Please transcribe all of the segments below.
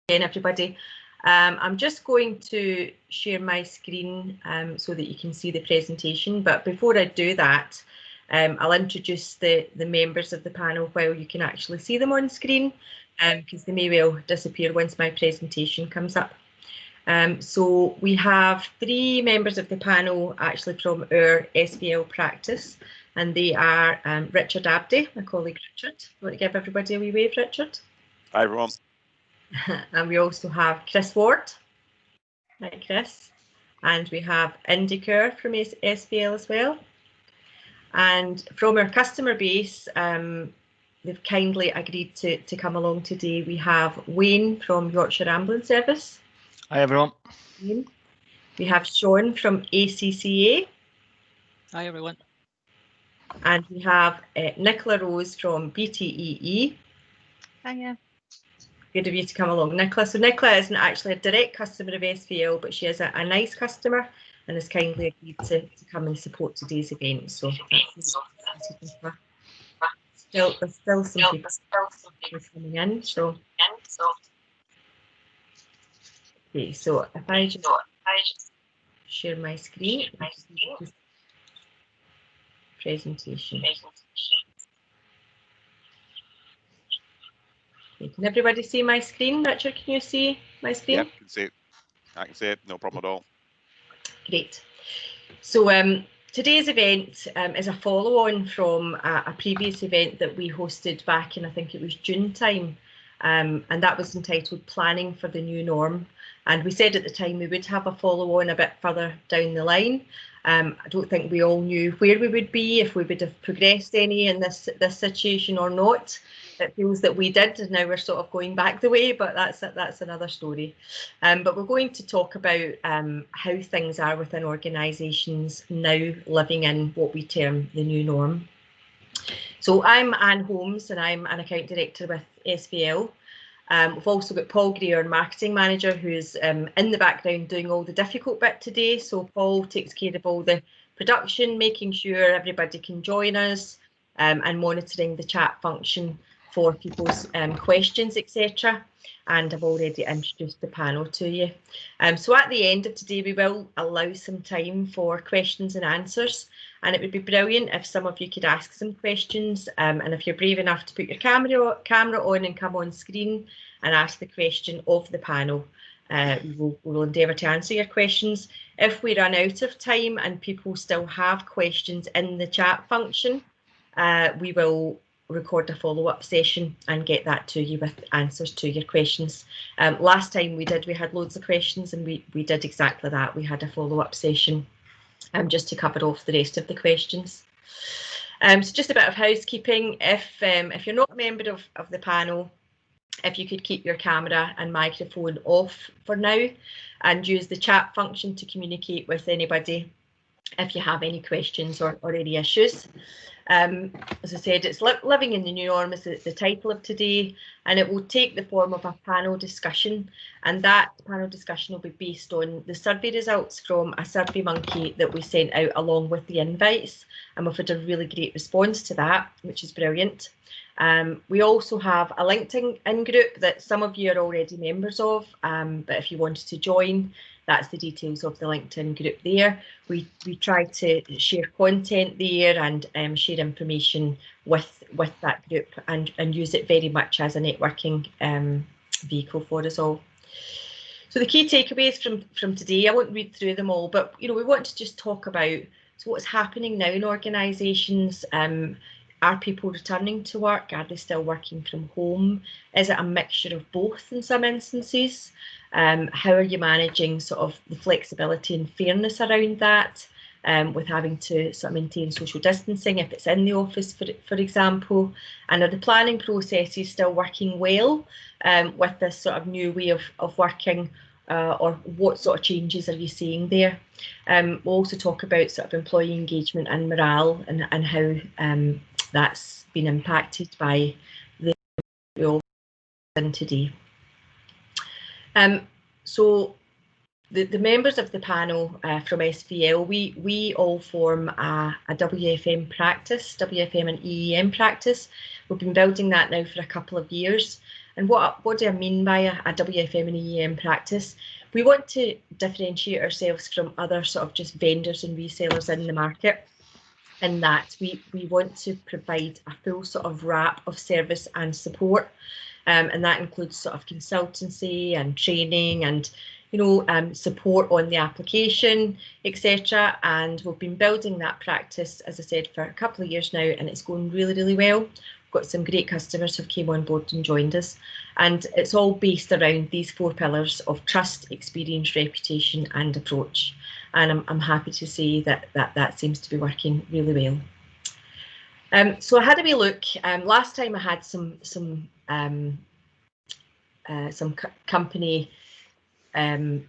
again, everybody. I'm just going to share my screen so that you can see the presentation. But before I do that, I'll introduce the members of the panel while you can actually see them on screen, because they may well disappear once my presentation comes up. So we have 3 members of the panel actually from our SVL practice, and they are Richard Abdy, my colleague Richard. You want to give everybody a wee wave, Richard? Hi, everyone. And we also have Chris Ward. Hi, Chris. And we have Indy Kerr from SVL as well. And from our customer base, they've kindly agreed to come along today. We have Wayne from Yorkshire Ambulance Service. Hi, everyone. We have Sean from ACCA. Hi, everyone. And we have Nicola Rose from BTEE. Hiya. Good of you to come along, Nicola. So Nicola isn't actually a direct customer of SVL, but she is a nice customer and has kindly agreed to come and support today's event. So there's still some people coming in. So okay, so if I just share my screen, presentation. Okay, can everybody see my screen? Richard, can you see my screen? Yep, I can see it, no problem at all. Great. So today's event is a follow-on from a previous event that we hosted back in, I think it was June time, and that was entitled Planning for the New Norm. And we said at the time we would have a follow-on a bit further down the line. I don't think we all knew where we would be, if we would have progressed any in this situation or not. It feels that we did, and now we're sort of going back the way, but that's another story. But we're going to talk about how things are within organisations now living in what we term the new norm. So I'm Anne Holmes, and I'm an account director with SVL. We've also got Paul Gray, our marketing manager, who's in the background doing all the difficult bit today. So Paul takes care of all the production, making sure everybody can join us, and monitoring the chat function for people's questions, etc. And I've already introduced the panel to you. So at the end of today, we will allow some time for questions and answers. And it would be brilliant if some of you could ask some questions. And if you're brave enough to put your camera on and come on screen and ask the question of the panel, we'll endeavour to answer your questions. If we run out of time and people still have questions in the chat function, we will record a follow-up session and get that to you with answers to your questions. Last time we had loads of questions, and we did exactly that. We had a follow-up session just to cover off the rest of the questions. So just a bit of housekeeping. If you're not a member of the panel, if you could keep your camera and microphone off for now and use the chat function to communicate with anybody if you have any questions or any issues. As I said, it's Living in the New Norm is the title of today, and it will take the form of a panel discussion, and that panel discussion will be based on the survey results from a Survey Monkey that we sent out along with the invites, and we've had a really great response to that, which is brilliant. We also have a LinkedIn group that some of you are already members of, but if you wanted to join, that's the details of the LinkedIn group there. We try to share content there and share information with that group and use it very much as a networking vehicle for us all. So the key takeaways from today, I won't read through them all, but we want to just talk about what's happening now in organisations. Are people returning to work? Are they still working from home? Is it a mixture of both in some instances? How are you managing sort of the flexibility and fairness around that, with having to sort of maintain social distancing if it's in the office, for example? And are the planning processes still working well with this sort of new way of working, or what sort of changes are you seeing there? We'll also talk about sort of employee engagement and morale and how that's been impacted by the all in today. So the members of the panel from SVL, we all form a WFM practice, WFM and EEM practice, We've been building that now for a couple of years. And what do I mean by a WFM and EM practice? We want to differentiate ourselves from other sort of just vendors and resellers in the market, in that we want to provide a full sort of wrap of service and support. And that includes sort of consultancy and training and support on the application, etc. And we've been building that practice, as I said, for a couple of years now, and it's going really, really well. We've got some great customers who've came on board and joined us, and it's all based around these 4 pillars of trust, experience, reputation, and approach. And I'm happy to say that seems to be working really well. So I had a wee look. Last time I had some company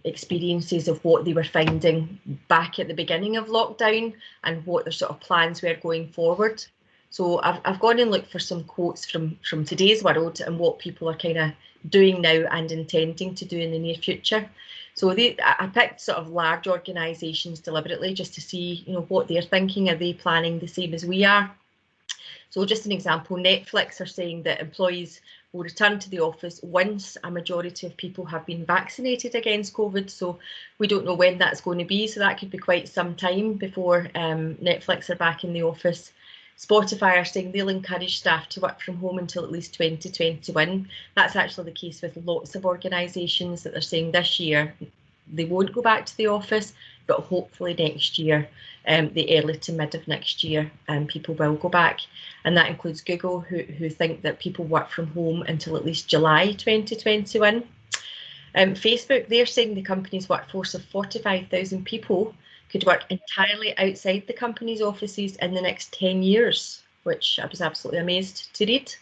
experiences of what they were finding back at the beginning of lockdown and what their sort of plans were going forward. So I've gone and looked for some quotes from today's world and what people are kind of doing now and intending to do in the near future. So I picked sort of large organisations deliberately just to see what they're thinking. Are they planning the same as we are? So just an example, Netflix are saying that employees will return to the office once a majority of people have been vaccinated against COVID. So we don't know when that's going to be. So that could be quite some time before Netflix are back in the office. Spotify are saying they'll encourage staff to work from home until at least 2021. That's actually the case with lots of organisations that they're saying this year they won't go back to the office, but hopefully next year, the early to mid of next year, people will go back. And that includes Google, who think that people work from home until at least July 2021. Facebook, they're saying the company's workforce of 45,000 people could work entirely outside the company's offices in the next 10 years, which I was absolutely amazed to read.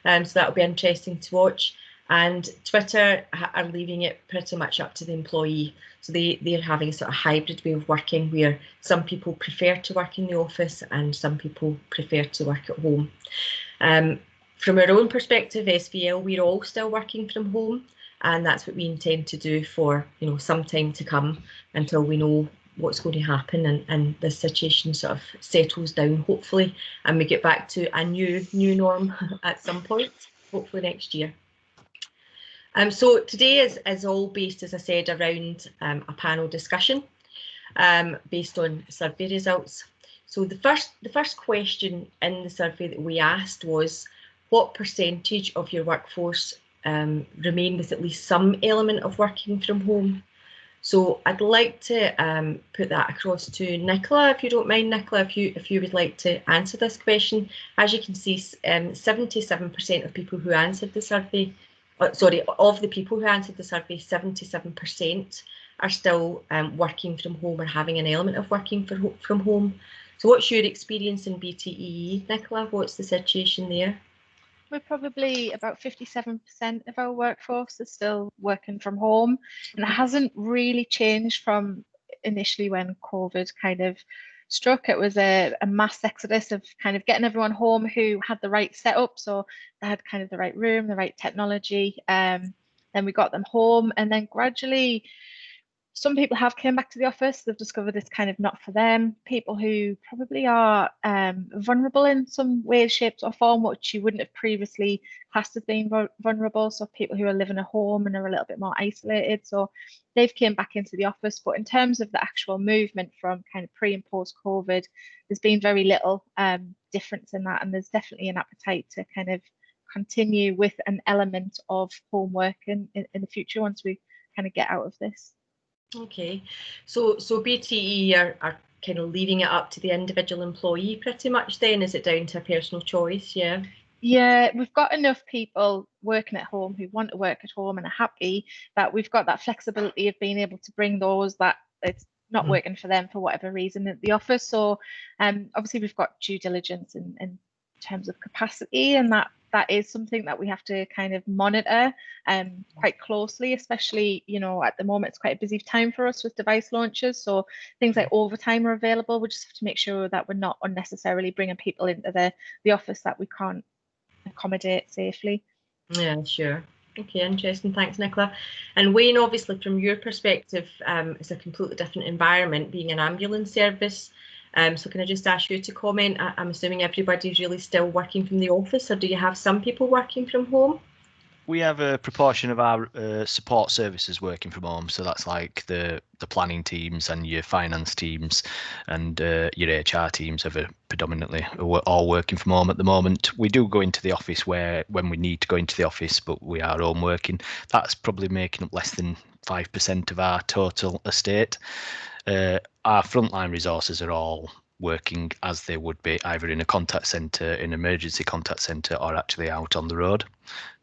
So that'll be interesting to watch. And Twitter are leaving it pretty much up to the employee. So they're having a sort of hybrid way of working where some people prefer to work in the office and some people prefer to work at home. From our own perspective, SVL, we're all still working from home, and that's what we intend to do for some time to come until we know what's going to happen and the situation sort of settles down, hopefully, and we get back to a new norm at some point, hopefully next year. So today is all based, as I said, around a panel discussion based on survey results. So the first question in the survey that we asked was, what percentage of your workforce remain with at least some element of working from home? So I'd like to put that across to Nicola, if you don't mind, Nicola, if you would like to answer this question. As you can see, 77% of people who answered the survey, of the people who answered the survey, 77% are still working from home or having an element of working from home. So what's your experience in BTE, Nicola? What's the situation there? We're probably about 57% of our workforce is still working from home, and it hasn't really changed from initially when COVID kind of struck. It was a mass exodus of kind of getting everyone home who had the right setup, so they had kind of the right room, the right technology. Then we got them home, and then gradually some people have come back to the office. They've discovered it's kind of not for them. People who probably are vulnerable in some way, shape or form, which you wouldn't have previously classed as being vulnerable. So people who are living at home and are a little bit more isolated. So they've came back into the office. But in terms of the actual movement from kind of pre and post COVID, there's been very little difference in that. And there's definitely an appetite to kind of continue with an element of homework in the future once we kind of get out of this. Okay, so BTE are kind of leaving it up to the individual employee pretty much then? Is it down to a personal choice? Yeah. Yeah, we've got enough people working at home who want to work at home and are happy that we've got that flexibility of being able to bring those that it's not working for them for whatever reason at the office. So obviously we've got due diligence in terms of capacity, and that is something that we have to kind of monitor quite closely, especially, at the moment it's quite a busy time for us with device launches. So things like overtime are available. We just have to make sure that we're not unnecessarily bringing people into the office that we can't accommodate safely. Yeah, sure. Okay, interesting. Thanks, Nicola. And Wayne, obviously from your perspective, it's a completely different environment being an ambulance service. So can I just ask you to comment? I'm assuming everybody's really still working from the office, or do you have some people working from home? We have a proportion of our support services working from home, so that's like the planning teams and your finance teams and your HR teams are predominantly all working from home at the moment. We do go into the office when we need to go into the office, but we are home working. That's probably making up less than 5% of our total estate. Our frontline resources are all working as they would be either in a contact centre, an emergency contact centre, or actually out on the road.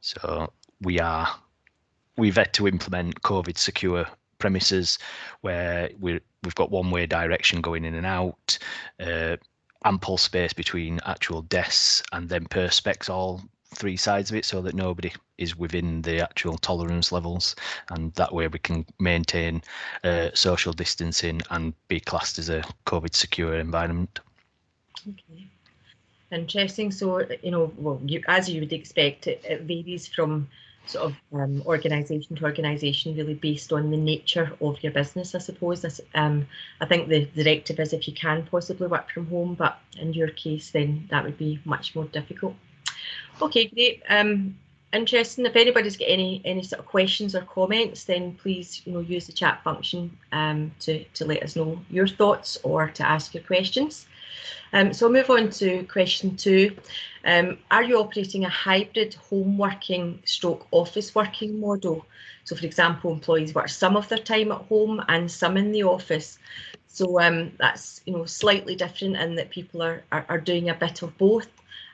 So we've had to implement COVID secure premises where we've got one-way direction going in and out, ample space between actual desks, and then perspex all three sides of it so that nobody is within the actual tolerance levels, and that way we can maintain social distancing and be classed as a COVID secure environment. Okay. Interesting. So, well, as you would expect, it varies from sort of organisation to organisation, really based on the nature of your business, I suppose. I think the directive is if you can possibly work from home, but in your case, then that would be much more difficult. Okay, great. Interesting. If anybody's got any sort of questions or comments, then please, use the chat function to let us know your thoughts or to ask your questions. So I'll move on to question 2. Are you operating a hybrid home working / office working model? So for example, employees work some of their time at home and some in the office. So that's slightly different in that people are doing a bit of both,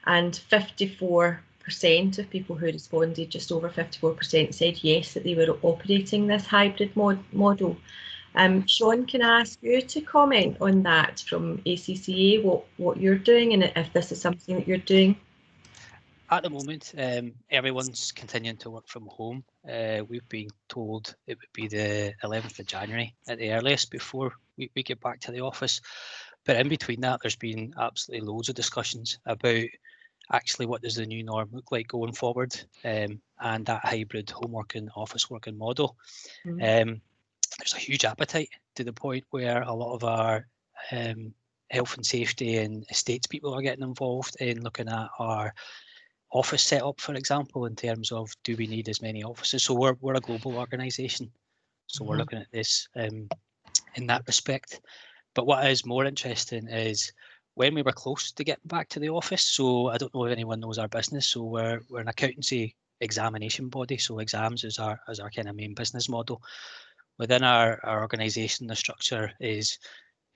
and 54% of people who responded, just over 54%, said yes, that they were operating this hybrid model. Sean, can I ask you to comment on that from ACCA, what you're doing, and if this is something that you're doing? At the moment, everyone's continuing to work from home. We've been told it would be the 11th of January at the earliest before we get back to the office. But in between that, there's been absolutely loads of discussions about actually what does the new norm look like going forward, and that hybrid home working, office working model. There's a huge appetite to the point where a lot of our health and safety and estates people are getting involved in looking at our office setup, for example, in terms of do we need as many offices? So we're a global organisation, so we're looking at this in that respect. But what is more interesting is when we were close to getting back to the office. So I don't know if anyone knows our business. So we're an accountancy examination body. So exams is our kind of main business model. Within our organisation, the structure is,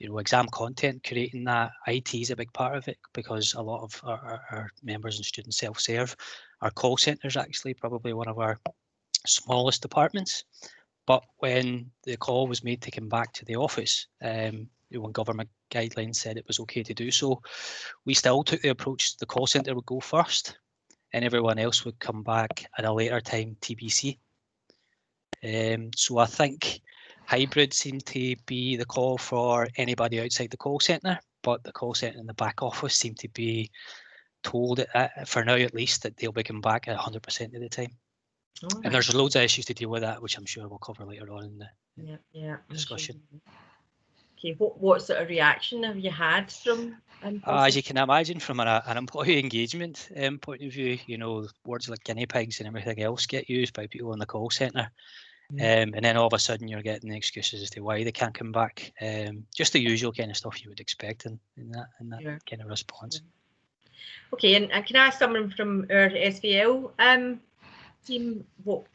exam content, creating that. IT is a big part of it because a lot of our members and students self-serve. Our call centre is actually probably one of our smallest departments. But when the call was made to come back to the office, when government guidelines said it was okay to do so, we still took the approach the call centre would go first and everyone else would come back at a later time, TBC. So I think hybrid seemed to be the call for anybody outside the call centre, but the call centre in the back office seemed to be told, for now at least, that they'll be coming back at 100% of the time. Oh, and there's loads of issues to deal with that, which I'm sure we'll cover later on in the discussion. Okay, what sort of reaction have you had from? As you can imagine, from an employee engagement point of view, words like guinea pigs and everything else get used by people in the call centre. And then all of a sudden you're getting the excuses as to why they can't come back. Just the usual kind of stuff you would expect in that kind of response. Okay, and can I ask someone from our SVL team what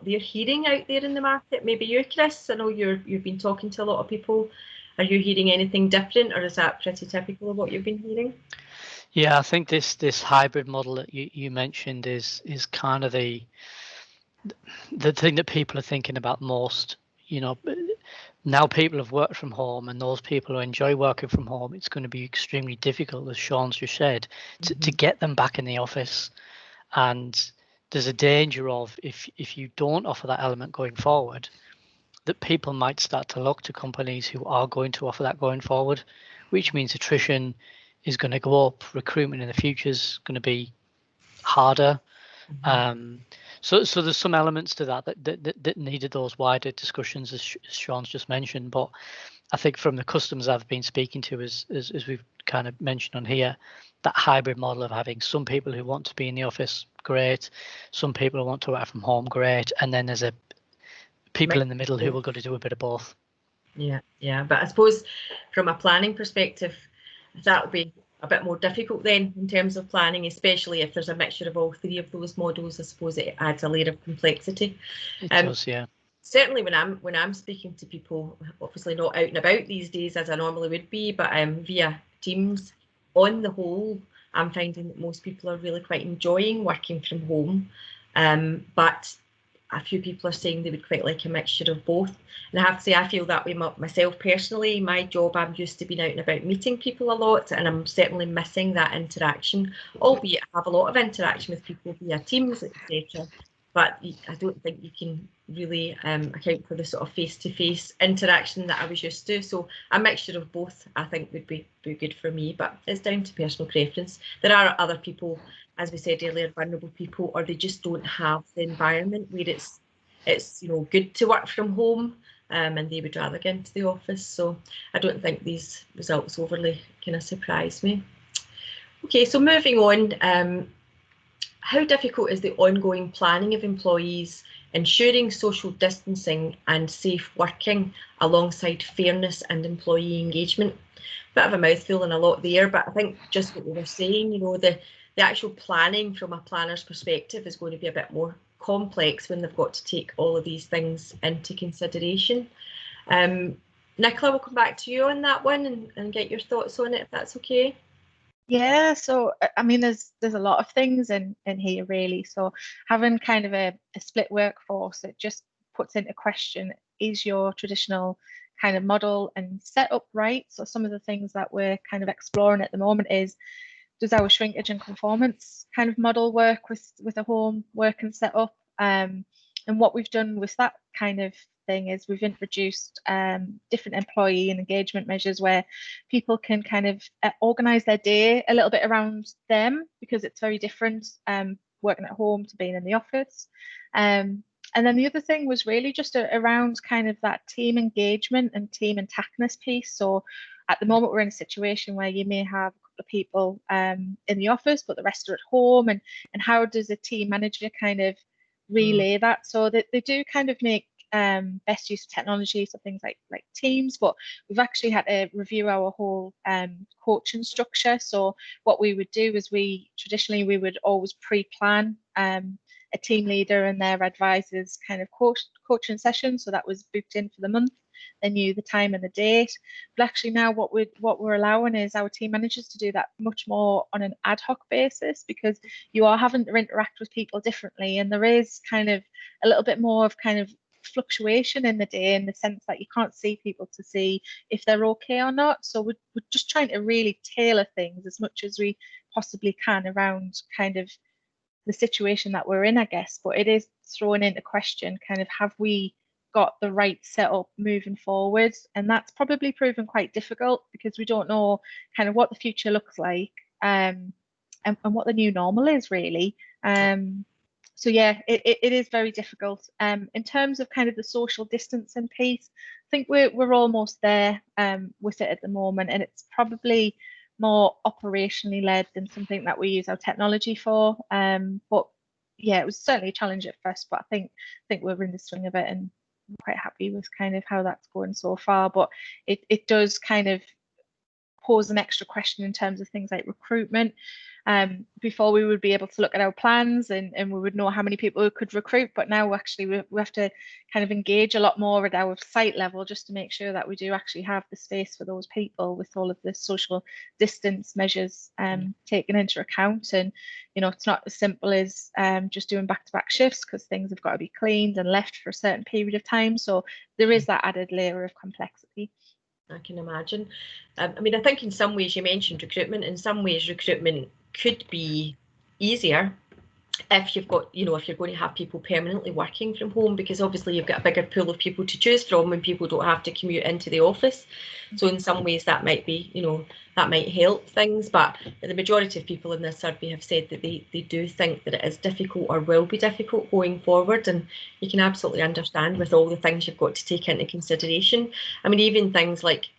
they're hearing out there in the market? Maybe you, Chris. I know you've been talking to a lot of people. Are you hearing anything different, or is that pretty typical of what you've been hearing? Yeah, I think this hybrid model that you mentioned is kind of the thing that people are thinking about most. Now people have worked from home, and those people who enjoy working from home, it's going to be extremely difficult, as Sean's just said, to get them back in the office. And there's a danger of if you don't offer that element going forward, that people might start to look to companies who are going to offer that going forward, which means attrition is going to go up, recruitment in the future is going to be harder. So there's some elements to that needed those wider discussions, as Sean's just mentioned. But I think from the customers I've been speaking to, as we've kind of mentioned on here, that hybrid model of having some people who want to be in the office, great. Some people who want to work from home, great. And then there's people in the middle who are going to do a bit of both. Yeah. But I suppose from a planning perspective, that would be a bit more difficult then in terms of planning, especially if there's a mixture of all three of those models. I suppose it adds a layer of complexity. It does, yeah. Certainly when I'm speaking to people, obviously not out and about these days as I normally would be, but via Teams, on the whole, I'm finding that most people are really quite enjoying working from home. But a few people are saying they would quite like a mixture of both. And I have to say, I feel that way myself personally. My job, I'm used to being out and about meeting people a lot, and I'm certainly missing that interaction, albeit I have a lot of interaction with people via Teams, etc. But I don't think you can really account for the sort of face-to-face interaction that I was used to. So a mixture of both, I think, would be good for me, but it's down to personal preference. There are other people, as we said earlier, vulnerable people, or they just don't have the environment where it's good to work from home, and they would rather get into the office. So I don't think these results overly kind of surprise me. Okay, so moving on. How difficult is the ongoing planning of employees ensuring social distancing and safe working alongside fairness and employee engagement? Bit of a mouthful and a lot there, but I think just what we were saying, the actual planning from a planner's perspective is going to be a bit more complex when they've got to take all of these things into consideration. Nicola, we'll come back to you on that one and get your thoughts on it, if that's okay. Yeah, so I mean, there's a lot of things in here really. So having kind of a split workforce, it just puts into question, is your traditional kind of model and setup right? So some of the things that we're kind of exploring at the moment is, does our shrinkage and conformance kind of model work with a home working setup? And what we've done with that kind of thing is we've introduced different employee and engagement measures where people can kind of organise their day a little bit around them, because it's very different working at home to being in the office. And then the other thing was really just around kind of that team engagement and team intactness piece. So at the moment, we're in a situation where you may have a couple of people in the office, but the rest are at home. And how does a team manager kind of relay that? So that they do kind of make best use of technology, so things like Teams, but we've actually had to review our whole coaching structure. So what we would do is we would always pre-plan a team leader and their advisors kind of coaching session, so that was booked in for the month. They knew the time and the date. But actually now what we're allowing is our team managers to do that much more on an ad hoc basis, because you are having to interact with people differently, and there is kind of a little bit more of kind of fluctuation in the day, in the sense that you can't see people to see if they're okay or not. So we're just trying to really tailor things as much as we possibly can around kind of the situation that we're in, I guess. But it is throwing into question kind of, have we got the right setup moving forward? And that's probably proven quite difficult, because we don't know kind of what the future looks like and what the new normal is really. So yeah, it is very difficult. In terms of kind of the social distancing piece, I think we're almost there with it at the moment, and it's probably more operationally led than something that we use our technology for. But yeah, it was certainly a challenge at first, but I think we're in the swing of it, and I'm quite happy with kind of how that's going so far. But it does kind of pose an extra question in terms of things like recruitment. Before we would be able to look at our plans and we would know how many people we could recruit, but now actually we have to kind of engage a lot more at our site level just to make sure that we do actually have the space for those people, with all of the social distance measures taken into account. And it's not as simple as just doing back-to-back shifts, because things have got to be cleaned and left for a certain period of time. So there is that added layer of complexity. I can imagine. I mean, I think in some ways you mentioned recruitment. In some ways, recruitment could be easier if you've got, if you're going to have people permanently working from home, because obviously you've got a bigger pool of people to choose from when people don't have to commute into the office. So in some ways that might be, that might help things, but the majority of people in this survey have said that they do think that it is difficult or will be difficult going forward, and you can absolutely understand with all the things you've got to take into consideration. I mean, even things like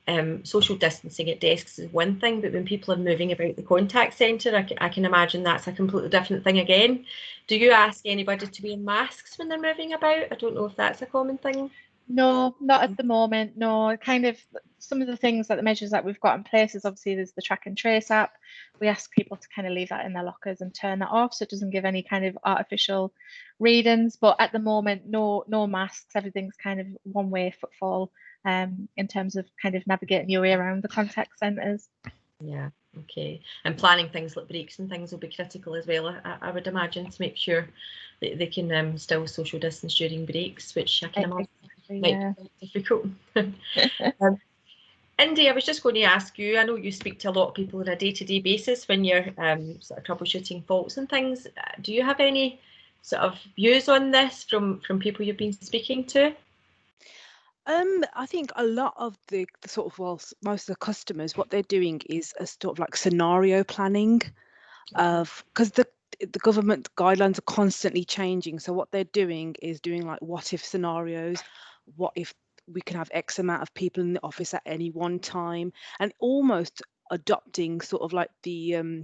social distancing at desks is one thing, but when people are moving about the contact centre, I can imagine that's a completely different thing again. Do you ask anybody to wear masks when they're moving about? I don't know if that's a common thing. No, not at the moment. No, kind of some of the things that the measures that we've got in place is obviously there's the track and trace app. We ask people to kind of leave that in their lockers and turn that off so it doesn't give any kind of artificial readings. But at the moment, no masks. Everything's kind of one-way footfall in terms of kind of navigating your way around the contact centres. Yeah, okay. And planning things like breaks and things will be critical as well, I would imagine, to make sure that they can still social distance during breaks, which I can imagine might be difficult. Indy, I was just going to ask you, I know you speak to a lot of people on a day-to-day basis when you're sort of troubleshooting faults and things. Do you have any sort of views on this from people you've been speaking to? I think a lot of the sort of, most of the customers, what they're doing is a sort of like scenario planning because the government guidelines are constantly changing. So what they're doing is doing like what if scenarios, what if we can have X amount of people in the office at any one time, and almost adopting sort of like the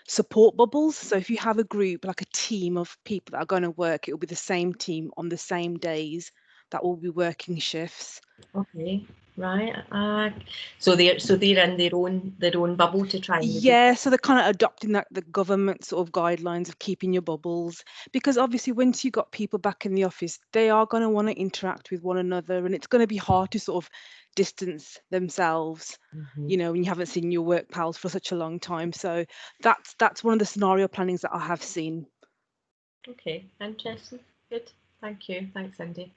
support bubbles. So if you have a group, like a team of people that are going to work, it will be the same team on the same days that will be working shifts. Okay, right. So they're in their own bubble to try and so they're kind of adopting that the government sort of guidelines of keeping your bubbles, because obviously once you got people back in the office, they are going to want to interact with one another, and it's going to be hard to sort of distance themselves, when you haven't seen your work pals for such a long time. So that's one of the scenario plannings that I have seen. Okay, interesting. Good. Thank you. Thanks, Cindy.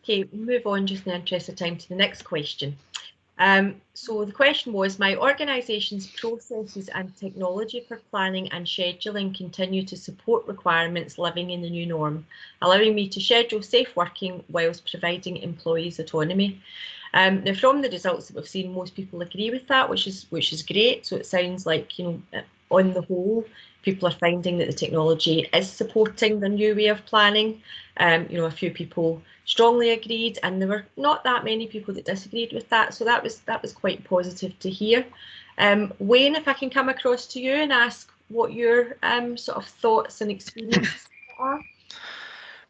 Okay, move on just in the interest of time to the next question. So the question was, my organisation's processes and technology for planning and scheduling continue to support requirements living in the new norm, allowing me to schedule safe working whilst providing employees autonomy. Now, from the results that we've seen, most people agree with that, which is great. So it sounds like, on the whole, people are finding that the technology is supporting the new way of planning. A few people strongly agreed, and there were not that many people that disagreed with that. So that was quite positive to hear. Wayne, if I can come across to you and ask what your sort of thoughts and experiences are.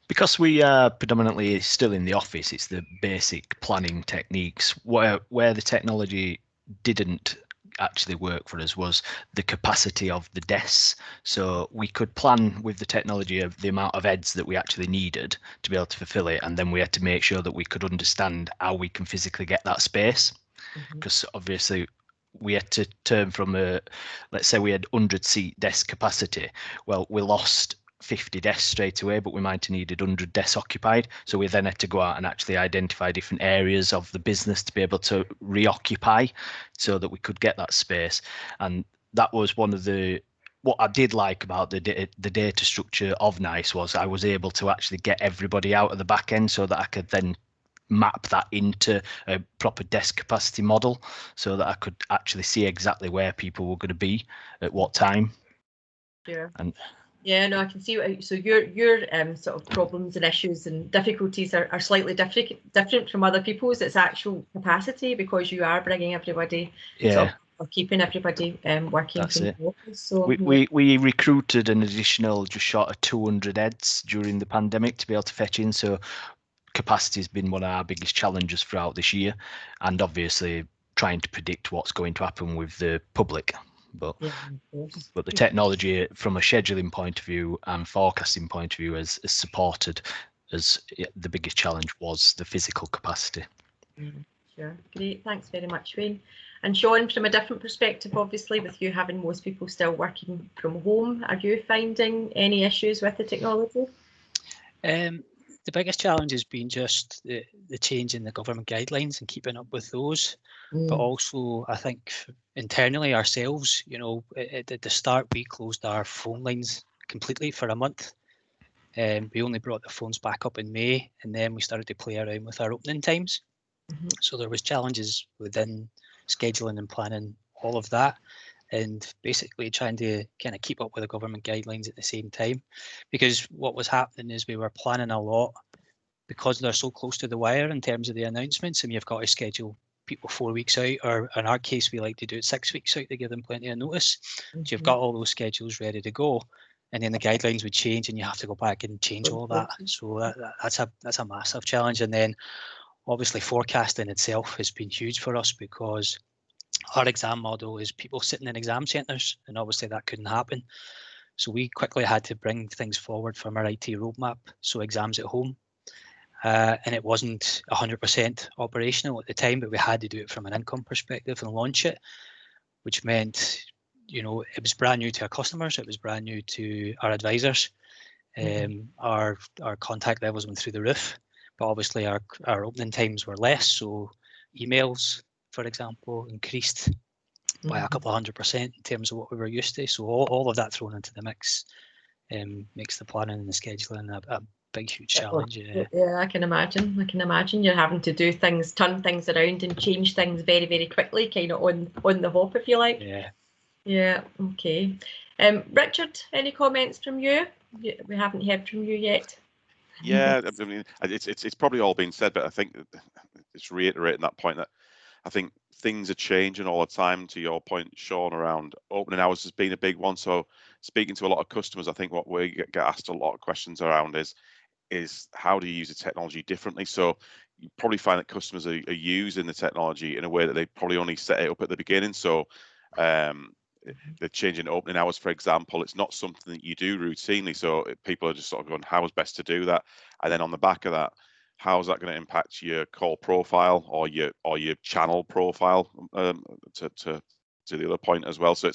Because we are predominantly still in the office, it's the basic planning techniques. Where the technology didn't actually work for us was the capacity of the desks. So we could plan with the technology of the amount of heads that we actually needed to be able to fulfill it, and then we had to make sure that we could understand how we can physically get that space, because obviously we had to turn from let's say we had 100 seat desk capacity. Well, we lost 50 desks straight away, but we might have needed 100 desks occupied. So we then had to go out and actually identify different areas of the business to be able to reoccupy so that we could get that space. And that was one of what I did like about the data structure of NICE was I was able to actually get everybody out of the back end so that I could then map that into a proper desk capacity model so that I could actually see exactly where people were going to be at what time. Sure. And yeah, no, I can see. So your sort of problems and issues and difficulties are slightly different from other people's. It's actual capacity because you are bringing everybody, sort of, or keeping everybody working That's from it. the office. So we recruited an additional just short of 200 heads during the pandemic to be able to fetch in. So capacity has been one of our biggest challenges throughout this year, and obviously trying to predict what's going to happen with the public. But the technology from a scheduling point of view and forecasting point of view has supported as the biggest challenge was the physical capacity. Sure, great, thanks very much, Wayne. And Sean, from a different perspective, obviously, with you having most people still working from home, are you finding any issues with the technology? The biggest challenge has been just the change in the government guidelines and keeping up with those. But also, I think internally ourselves, at the start, we closed our phone lines completely for a month. We only brought the phones back up in May, and then we started to play around with our opening times. So there was challenges within scheduling and planning all of that, and basically trying to kind of keep up with the government guidelines at the same time, because what was happening is we were planning a lot because they're so close to the wire in terms of the announcements, and you've got to schedule people 4 weeks out, or in our case we like to do it 6 weeks out to give them plenty of notice. So you've got all those schedules ready to go, and then the guidelines would change and you have to go back and change all that. So that's a massive challenge. And then obviously forecasting itself has been huge for us, because our exam model is people sitting in exam centres, and obviously that couldn't happen. So we quickly had to bring things forward from our IT roadmap, so exams at home. And it wasn't 100% operational at the time, but we had to do it from an income perspective and launch it, which meant, you know, it was brand new to our customers, it was brand new to our advisors. Our contact levels went through the roof, but obviously our opening times were less, so emails, for example, increased by a couple of 100% in terms of what we were used to. So all of that thrown into the mix makes the planning and the scheduling a big, huge challenge. Yeah, I can imagine. You're having to do things, turn things around and change things very, very quickly, kind of on the hop, if you like. Yeah, okay. Richard, any comments from you? We haven't heard from you yet. Yeah, I mean, it's probably all been said, but I think it's reiterating that point that I think things are changing all the time. To your point, Sean, around opening hours has been a big one. So speaking to a lot of customers, I think what we get asked a lot of questions around is how do you use the technology differently? So you probably find that customers are using the technology in a way that they probably only set it up at the beginning. So they're changing opening hours, for example. It's not something that you do routinely. So people are just sort of going, how is best to do that? And then on the back of that, how's that going to impact your call profile or your channel profile, to the other point as well. So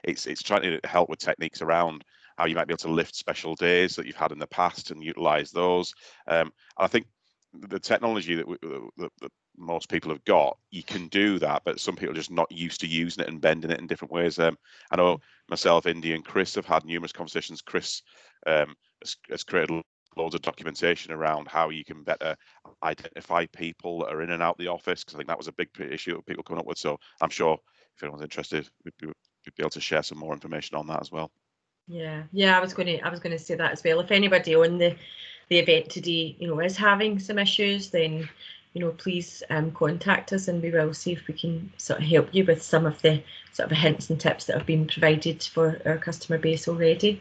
it's trying to help with techniques around how you might be able to lift special days that you've had in the past and utilize those. I think the technology that most people have got, you can do that, but some people are just not used to using it and bending it in different ways. I know myself, Indy, and Chris have had numerous conversations. Chris has created loads of documentation around how you can better identify people that are in and out the office, because I think that was a big issue that people coming up with. So I'm sure if anyone's interested, we'd be able to share some more information on that as well. Yeah, I was going to say that as well. If anybody on the event today, you know, is having some issues, then, you know, please contact us, and we will see if we can sort of help you with some of the sort of hints and tips that have been provided for our customer base already.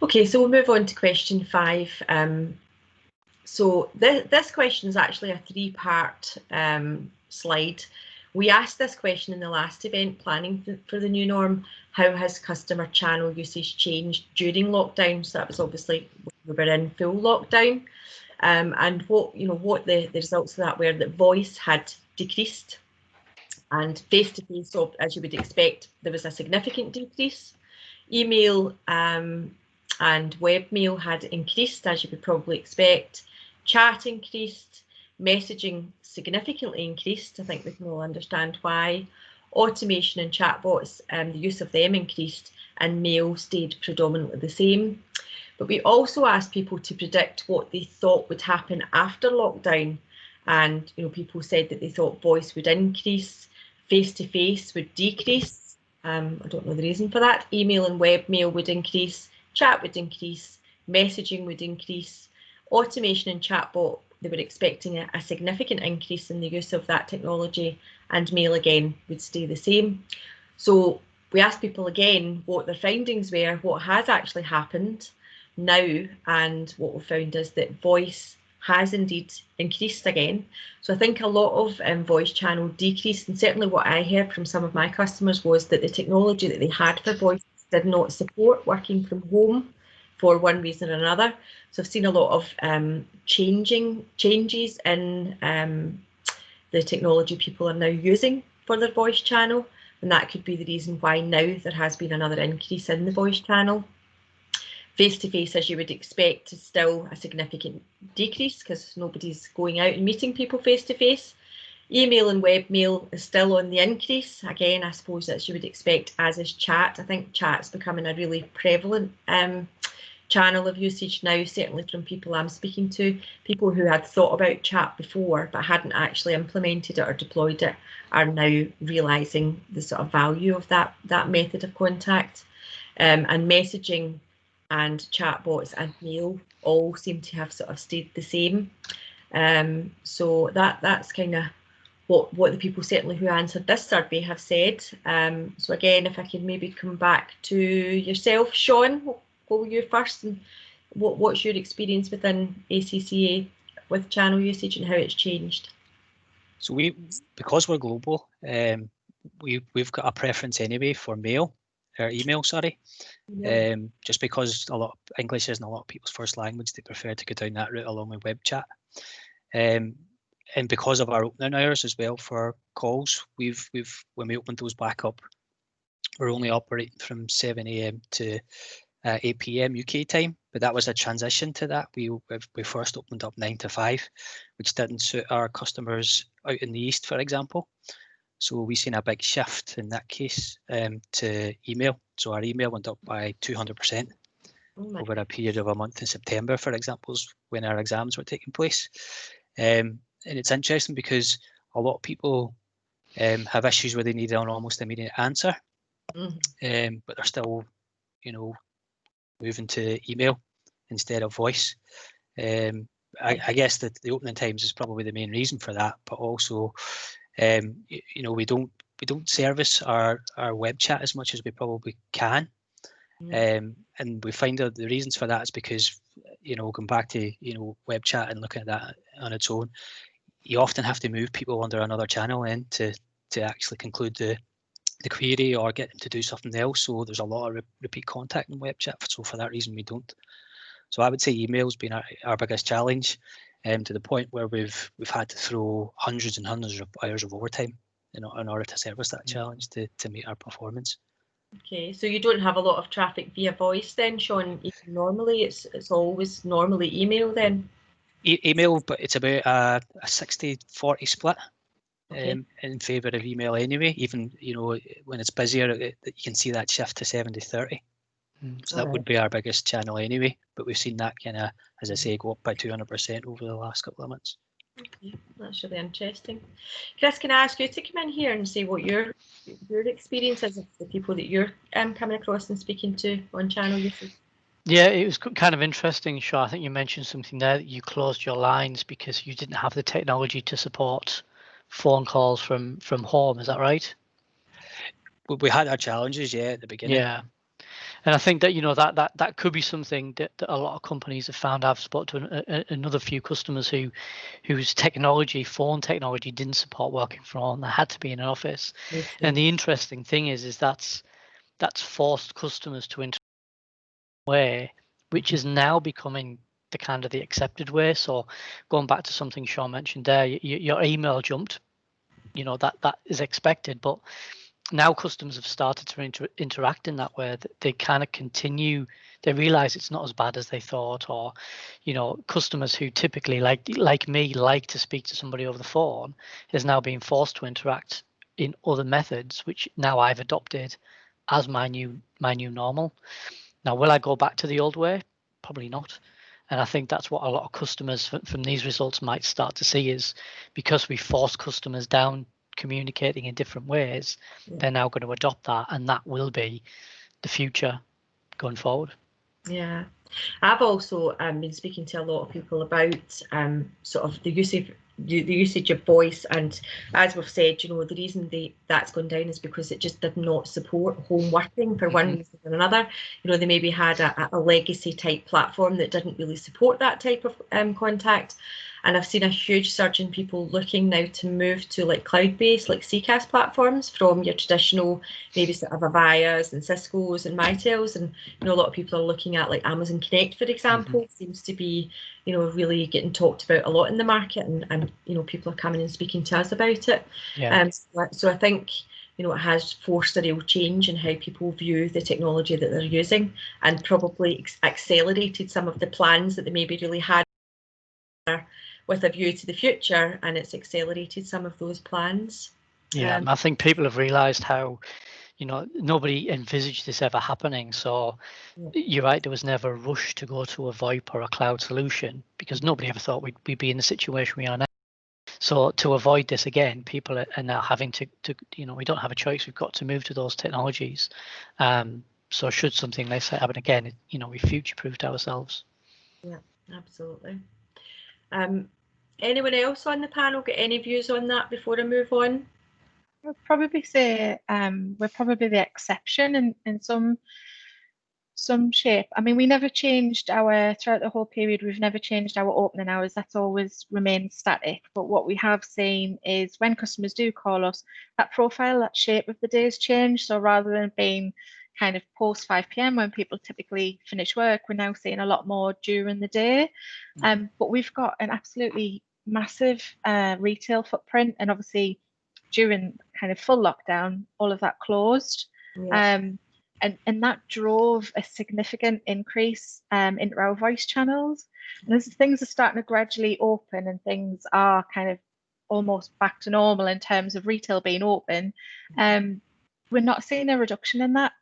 Okay, so we'll move on to question 5. So this question is actually a 3-part slide. We asked this question in the last event, planning for the new norm. How has customer channel usage changed during lockdown? So that was obviously we were in full lockdown, and what the results of that were that voice had decreased, and face-to-face, so as you would expect, there was a significant decrease. Email and webmail had increased, as you would probably expect. Chat increased. Messaging significantly increased. I think we can all understand why. Automation and chatbots, the use of them increased, and mail stayed predominantly the same. But we also asked people to predict what they thought would happen after lockdown, and people said that they thought voice would increase, face-to-face would decrease. I don't know the reason for that. Email and webmail would increase, chat would increase, messaging would increase, automation and chatbot, they were expecting a significant increase in the use of that technology, and mail again would stay the same. So we asked people again what their findings were, what has actually happened now, and what we found is that voice has indeed increased again. So I think a lot of voice channel decreased, and certainly what I heard from some of my customers was that the technology that they had for voice did not support working from home for one reason or another. So I've seen a lot of changes in the technology people are now using for their voice channel, and that could be the reason why now there has been another increase in the voice channel. Face-to-face, as you would expect, is still a significant decrease because nobody's going out and meeting people face-to-face. Email and webmail is still on the increase. Again, I suppose as you would expect, as is chat. I think chat's becoming a really prevalent channel of usage now, certainly from people I'm speaking to. People who had thought about chat before but hadn't actually implemented it or deployed it are now realising the sort of value of that method of contact. And messaging and chatbots and mail all seem to have sort of stayed the same. So that's kind of what the people certainly who answered this survey have said. So again, if I could maybe come back to yourself, Sean, we'll go with you first, and what's your experience within ACCA with channel usage and how it's changed? So because we're global, we've got a preference anyway for email, sorry. Yeah. Just because English isn't a lot of people's first language, they prefer to go down that route along with web chat. And because of our opening hours as well for calls, we've when we opened those back up, we're only operating from 7 a.m. to 8 p.m. UK time, but that was a transition to that. We first opened up 9 to 5, which didn't suit our customers out in the east, for example. So we've seen a big shift in that case to email. So our email went up by 200% over a period of a month in September, for example, when our exams were taking place. And it's interesting because a lot of people have issues where they need an almost immediate answer, but they're still, moving to email instead of voice. I guess that the opening times is probably the main reason for that, but also, we don't service our web chat as much as we probably can. And we find that the reasons for that is because, going back to, web chat and looking at that on its own, you often have to move people under another channel in to actually conclude the query or get them to do something else. So there's a lot of repeat contact in web chat. So for that reason, we don't. So I would say email's been our biggest challenge, to the point where we've had to throw hundreds and hundreds of hours of overtime in order to service that challenge to meet our performance. Okay, so you don't have a lot of traffic via voice then, Sean? Normally, it's always normally email then? Email, but it's about a 60-40 split. Okay. In favour of email anyway, even when it's busier, you can see that shift to 70-30. So that would be our biggest channel anyway, but we've seen that kind of, as I say, go up by 200% over the last couple of months. Okay, that's really interesting. Chris, can I ask you to come in here and say what your experience is of the people that you're coming across and speaking to on channel usage? Yeah, it was kind of interesting, Shaw. I think you mentioned something there, that you closed your lines because you didn't have the technology to support phone calls from home. Is that right? We had our challenges, yeah, at the beginning. Yeah, and I think that that could be something that a lot of companies have found. I've spoken to another few customers whose phone technology didn't support working from home. They had to be in an office. And the interesting thing is that's forced customers to interact in a way which is now becoming the kind of the accepted way. So going back to something Sean mentioned there, your email jumped. That is expected, but now customers have started to interact in that way. They kind of continue. They realize it's not as bad as they thought, or customers who typically like me like to speak to somebody over the phone is now being forced to interact in other methods, which now I've adopted as my new normal. Now, will I go back to the old way? Probably not. And I think that's what a lot of customers from these results might start to see, is because we force customers down communicating in different ways, they're now going to adopt that, and that will be the future going forward. Yeah, I've also been speaking to a lot of people about sort of the usage of voice, and as we've said, the reason that's gone down is because it just did not support home working for one reason or another. They maybe had a legacy type platform that didn't really support that type of contact. And I've seen a huge surge in people looking now to move to like cloud-based, like CCaaS platforms from your traditional, maybe sort of Avayas and Cisco's and Mitels. And a lot of people are looking at like Amazon Connect, for example, seems to be, really getting talked about a lot in the market, and people are coming and speaking to us about it. Yeah. So I think it has forced a real change in how people view the technology that they're using, and probably accelerated some of the plans that they maybe really had with a view to the future, and it's accelerated some of those plans. Yeah, I think people have realised how, nobody envisaged this ever happening. So you're right, there was never a rush to go to a VoIP or a cloud solution because nobody ever thought we'd be in the situation we are now. So to avoid this again, people are now having to we don't have a choice. We've got to move to those technologies. So should something like that happen again, we future-proofed ourselves. Yeah, absolutely. Anyone else on the panel got any views on that before I move on? I'd probably say we're probably the exception in some shape. I mean, we never changed throughout the whole period, we've never changed our opening hours. That's always remained static. But what we have seen is when customers do call us, that profile, that shape of the day's changed. So rather than being kind of post 5 p.m. when people typically finish work, we're now seeing a lot more during the day. But we've got an absolutely massive retail footprint, and obviously during kind of full lockdown, all of that closed. Yeah. And that drove a significant increase into our voice channels. And as things are starting to gradually open and things are kind of almost back to normal in terms of retail being open, we're not seeing a reduction in that.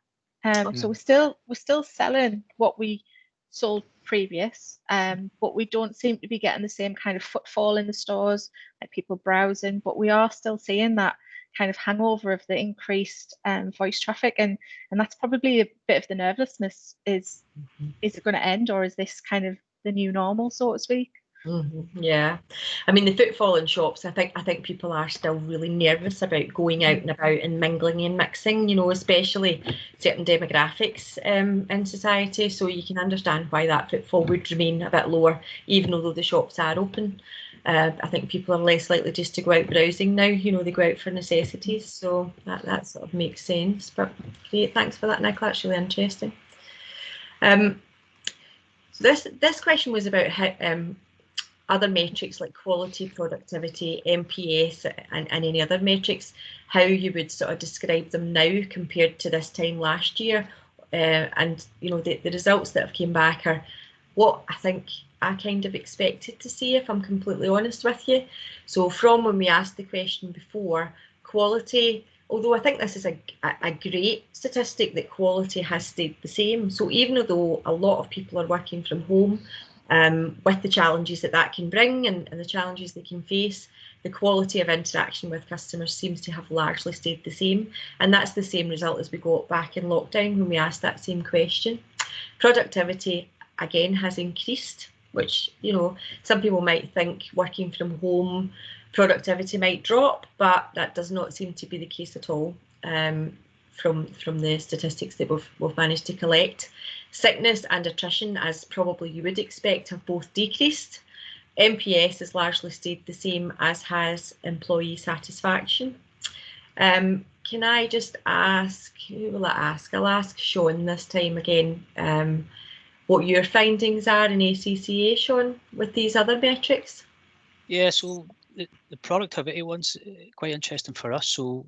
So we're still selling what we sold previous, but we don't seem to be getting the same kind of footfall in the stores, like people browsing, but we are still seeing that kind of hangover of the increased voice traffic, and that's probably a bit of the nervousness. Is it going to end, or is this kind of the new normal, so to speak? Yeah, I mean, the footfall in shops, I think people are still really nervous about going out and about and mingling and mixing, especially certain demographics in society. So you can understand why that footfall would remain a bit lower, even though the shops are open. I think people are less likely just to go out browsing now, they go out for necessities. So that sort of makes sense. But great, thanks for that, Nicola. That's really interesting. So this question was about how other metrics like quality, productivity, NPS, and any other metrics, how you would sort of describe them now compared to this time last year. And the results that have came back are what I think I kind of expected to see, if I'm completely honest with you. So from when we asked the question before, quality, although I think this is a great statistic, that quality has stayed the same. So even though a lot of people are working from home, with the challenges that can bring and the challenges they can face, the quality of interaction with customers seems to have largely stayed the same. And that's the same result as we got back in lockdown when we asked that same question. Productivity, again, has increased, which, some people might think working from home productivity might drop, but that does not seem to be the case at all from the statistics that we've managed to collect. Sickness and attrition, as probably you would expect, have both decreased. NPS has largely stayed the same, as has employee satisfaction. Can I just ask, who will I ask? I'll ask Sean this time again, what your findings are in ACCA, Sean, with these other metrics? Yeah, so the productivity one's quite interesting for us. So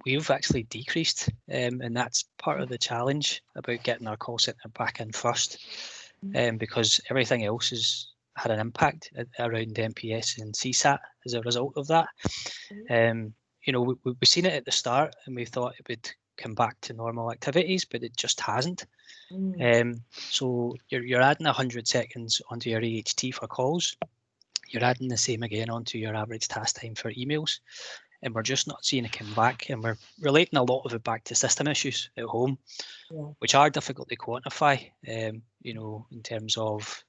we've actually decreased, and that's part of the challenge about getting our call centre back in first, because everything else has had an impact around NPS and CSAT as a result of that. We've seen it at the start, and we thought it would come back to normal activities, but it just hasn't. So you're adding 100 seconds onto your AHT for calls. You're adding the same again onto your average task time for emails. And we're just not seeing it come back, and we're relating a lot of it back to system issues at home, which are difficult to quantify. In terms of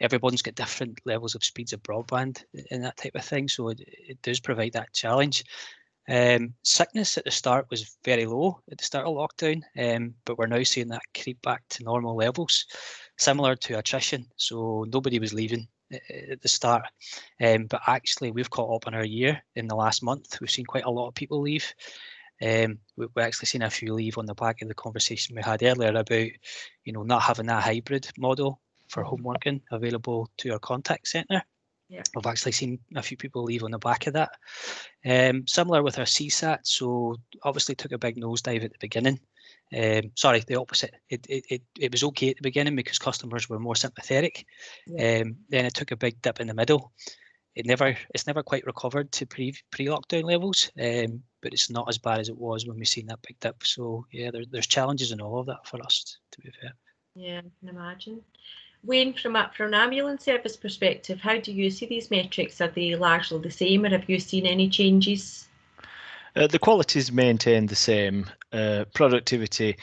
everyone's got different levels of speeds of broadband and that type of thing, so it does provide that challenge. Sickness at the start was very low at the start of lockdown, but we're now seeing that creep back to normal levels, similar to attrition. So nobody was leaving at the start, but actually we've caught up on our year in the last month. We've seen quite a lot of people leave. We've actually seen a few leave on the back of the conversation we had earlier about not having that hybrid model for home working available to our contact centre. We've actually seen a few people leave on the back of that. Similar with our CSAT, so obviously took a big nosedive at the beginning. Sorry, the opposite. It was okay at the beginning because customers were more sympathetic. Then it took a big dip in the middle. it's never quite recovered to pre-lockdown levels, but it's not as bad as it was when we seen that big dip. So yeah, there's challenges in all of that for us, to be fair. Yeah, I can imagine. Wayne, from an ambulance service perspective, how do you see these metrics? Are they largely the same, or have you seen any changes? The quality's maintained the same. Productivity,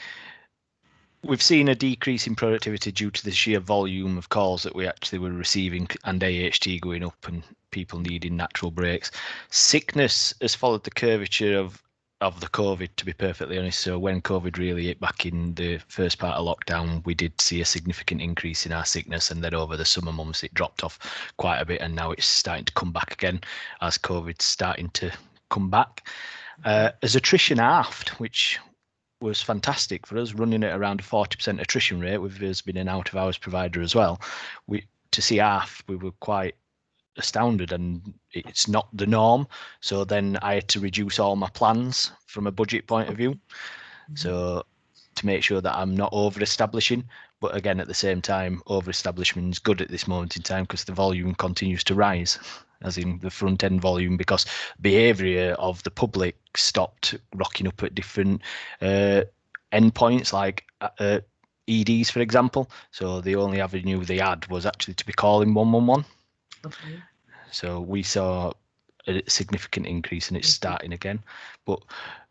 we've seen a decrease in productivity due to the sheer volume of calls that we actually were receiving and AHT going up and people needing natural breaks. Sickness has followed the curvature of the COVID, to be perfectly honest. So when COVID really hit back in the first part of lockdown, we did see a significant increase in our sickness, and then over the summer months it dropped off quite a bit, and now it's starting to come back again as COVID's starting to come back. As attrition halved, which was fantastic for us, running at around a 40% attrition rate with us being an out of hours provider as well. To see half, we were quite astounded, and it's not the norm. So then I had to reduce all my plans from a budget point of view. So to make sure that I'm not over establishing, but again at the same time, over establishment is good at this moment in time because the volume continues to rise, as in the front end volume, because behaviour of the public stopped rocking up at different endpoints, like EDs, for example. So the only avenue they had was actually to be calling 111. Okay. So we saw a significant increase, and it's starting again. But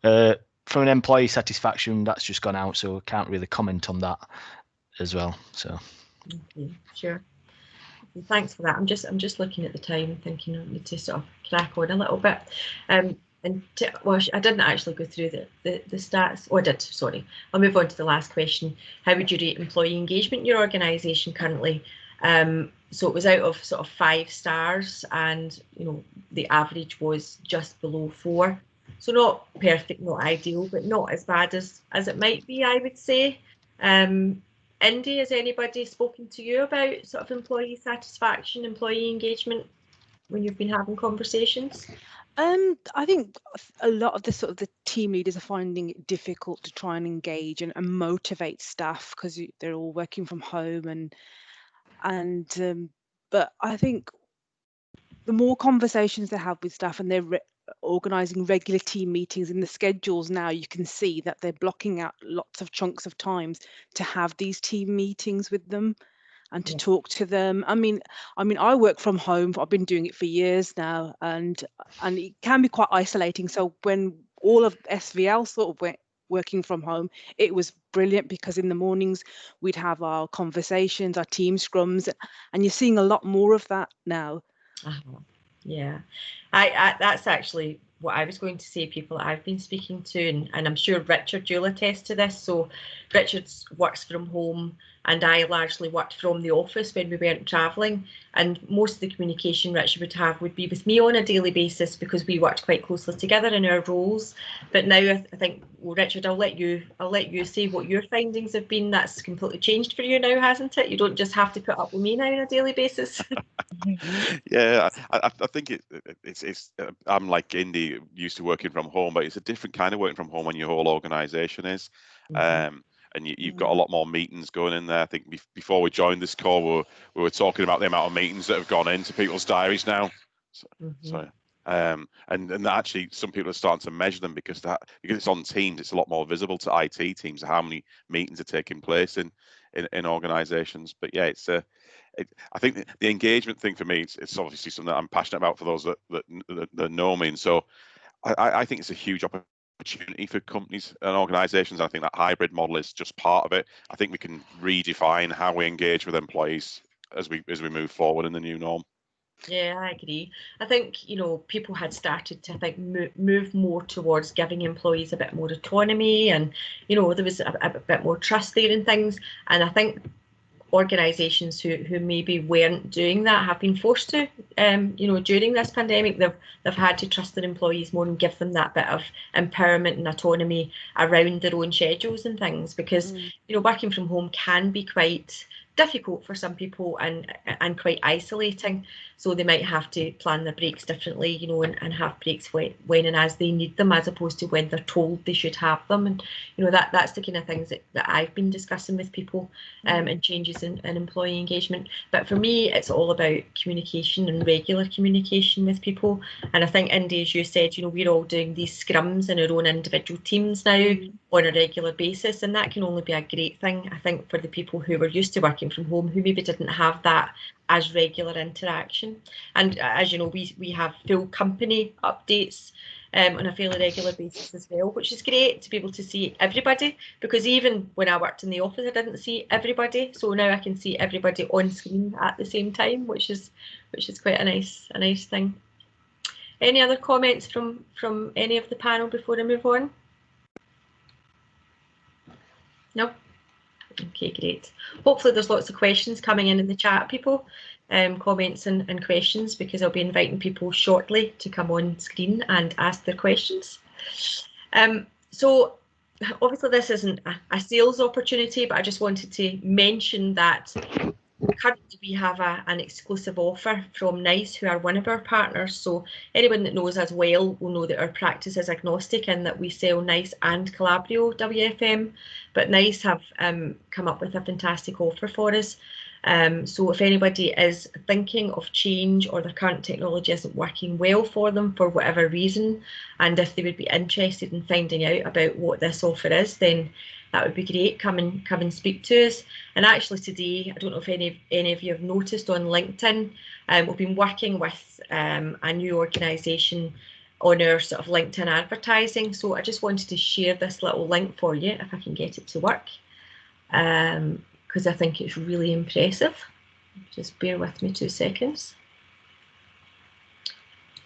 from an employee satisfaction, that's just gone out, so I can't really comment on that as well. So. Okay, sure. Thanks for that. I'm just looking at the time, thinking I need to sort of crack on a little bit. Well, I didn't actually go through the stats. Oh, I did. Sorry. I'll move on to the last question. How would you rate employee engagement in your organisation currently? So it was out of sort of 5 stars, and the average was just below 4. So not perfect, not ideal, but not as bad as it might be, I would say. Indy, has anybody spoken to you about sort of employee satisfaction, employee engagement when you've been having conversations? I think a lot of the team leaders are finding it difficult to try and engage and motivate staff because they're all working from home, but I think the more conversations they have with staff, and they're organising regular team meetings in the schedules now, you can see that they're blocking out lots of chunks of times to have these team meetings with them and to talk to them. I mean, I work from home. I've been doing it for years now, and it can be quite isolating. So when all of SVL sort of went working from home, it was brilliant because in the mornings we'd have our conversations, our team scrums, and you're seeing a lot more of that now. Yeah, I that's actually what I was going to say. People that I've been speaking to, and I'm sure Richard, you'll attest to this. So Richard works from home, and I largely worked from the office when we weren't travelling. And most of the communication Richard would have would be with me on a daily basis because we worked quite closely together in our roles. But now I think, well, Richard, I'll let you say what your findings have been. That's completely changed for you now, hasn't it? You don't just have to put up with me now on a daily basis. Yeah, I think it's I'm like Indy, used to working from home, but it's a different kind of working from home when your whole organisation is. And you've got a lot more meetings going in there. I think before we joined this call, we were talking about the amount of meetings that have gone into people's diaries now. And actually, some people are starting to measure them because it's on Teams. It's a lot more visible to IT teams how many meetings are taking place in organisations. But yeah, I think the engagement thing for me, it's obviously something that I'm passionate about for those that know me. And so I think it's a huge opportunity for companies and organisations. I think that hybrid model is just part of it. I think we can redefine how we engage with employees as we move forward in the new norm. Yeah, I agree. I think, people had started to move more towards giving employees a bit more autonomy, and, there was a bit more trust there in things. And I think organisations who maybe weren't doing that have been forced to, during this pandemic. They've had to trust their employees more and give them that bit of empowerment and autonomy around their own schedules and things, because working from home can be quite difficult for some people and quite isolating. So they might have to plan their breaks differently, you know, and have breaks when and as they need them, as opposed to when they're told they should have them. And you know, that's the kind of things that I've been discussing with people, and changes in employee engagement. But for me, it's all about communication and regular communication with people. And I think, Indy, as you said, you know, we're all doing these scrums in our own individual teams now on a regular basis, and that can only be a great thing, I think, for the people who were used to working from home, who maybe didn't have that as regular interaction. And as you know, we have full company updates on a fairly regular basis as well, which is great to be able to see everybody, because even when I worked in the office, I didn't see everybody. So now I can see everybody on screen at the same time, which is quite a nice thing. Any other comments from any of the panel before I move on? No? Okay, great. Hopefully there's lots of questions coming in the chat, people, comments and questions, because I'll be inviting people shortly to come on screen and ask their questions. So obviously this isn't a sales opportunity, but I just wanted to mention that currently we have an exclusive offer from NICE, who are one of our partners. So anyone that knows us well will know that our practice is agnostic and that we sell NICE and Calabrio WFM, but NICE have come up with a fantastic offer for us. So if anybody is thinking of change, or their current technology isn't working well for them for whatever reason, and if they would be interested in finding out about what this offer is, then that would be great. Come and speak to us. And actually today, I don't know if any of you have noticed on LinkedIn, we've been working with a new organisation on our sort of LinkedIn advertising. So I just wanted to share this little link for you, if I can get it to work, because I think it's really impressive. Just bear with me 2 seconds.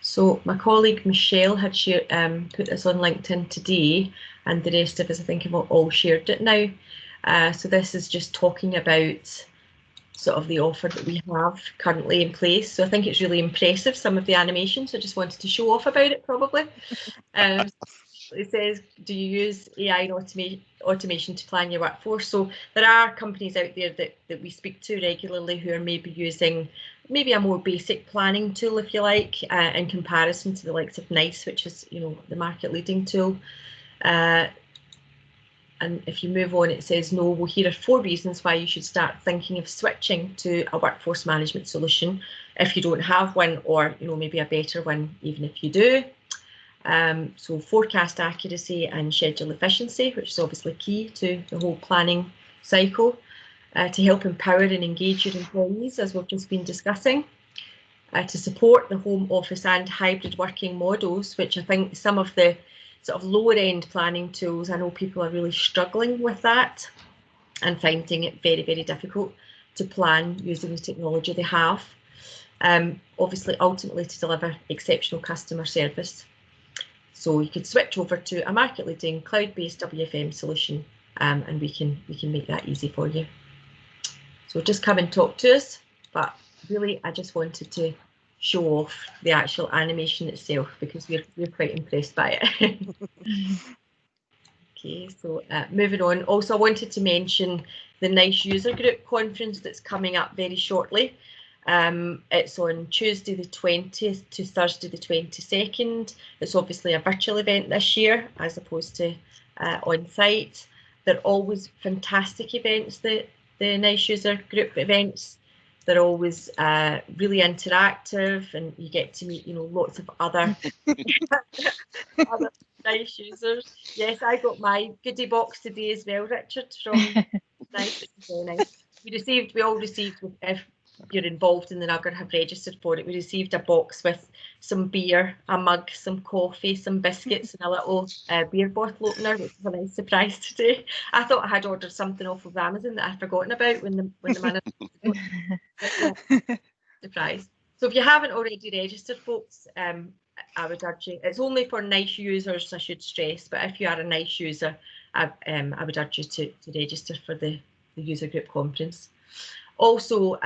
So my colleague Michelle had shared, put this on LinkedIn today, and the rest of us, I think, have all shared it now. So this is just talking about sort of the offer that we have currently in place. So I think it's really impressive, some of the animations. I just wanted to show off about it, probably. It says, do you use AI and automation to plan your workforce? So there are companies out there that we speak to regularly who are maybe using a more basic planning tool, if you like, in comparison to the likes of NICE, which is, you know, the market leading tool. And if you move on, it says, no, well, here are 4 reasons why you should start thinking of switching to a workforce management solution if you don't have one, or, you know, maybe a better one, even if you do. So forecast accuracy and schedule efficiency, which is obviously key to the whole planning cycle, to help empower and engage your employees, as we've just been discussing, to support the home office and hybrid working models, which I think some of the sort of lower end planning tools, I know people are really struggling with that and finding it very, very difficult to plan using the technology they have. Obviously, ultimately to deliver exceptional customer service. So you could switch over to a market-leading cloud-based WFM solution, and we can make that easy for you. So just come and talk to us. But really, I just wanted to show off the actual animation itself, because we're quite impressed by it. Okay, so moving on. Also, I wanted to mention the NICE user group conference that's coming up very shortly. It's on Tuesday the 20th to Thursday the 22nd. It's obviously a virtual event this year, as opposed to on site. They're always fantastic events, the NICE user group events. They're always really interactive, and you get to meet, you know, lots of other other NICE users. Yes, I got my goodie box today as well, Richard, from NICE. Very nice. We all received, if you're involved in the Nugget, have registered for it, we received a box with some beer, a mug, some coffee, some biscuits, and a little beer bottle opener, which was a nice surprise today. I thought I had ordered something off of Amazon that I'd forgotten about when the manager surprise. So if you haven't already registered, folks, I would urge you. It's only for NICE users, I should stress, but if you are a NICE user, I would urge you to register for the user group conference. Also,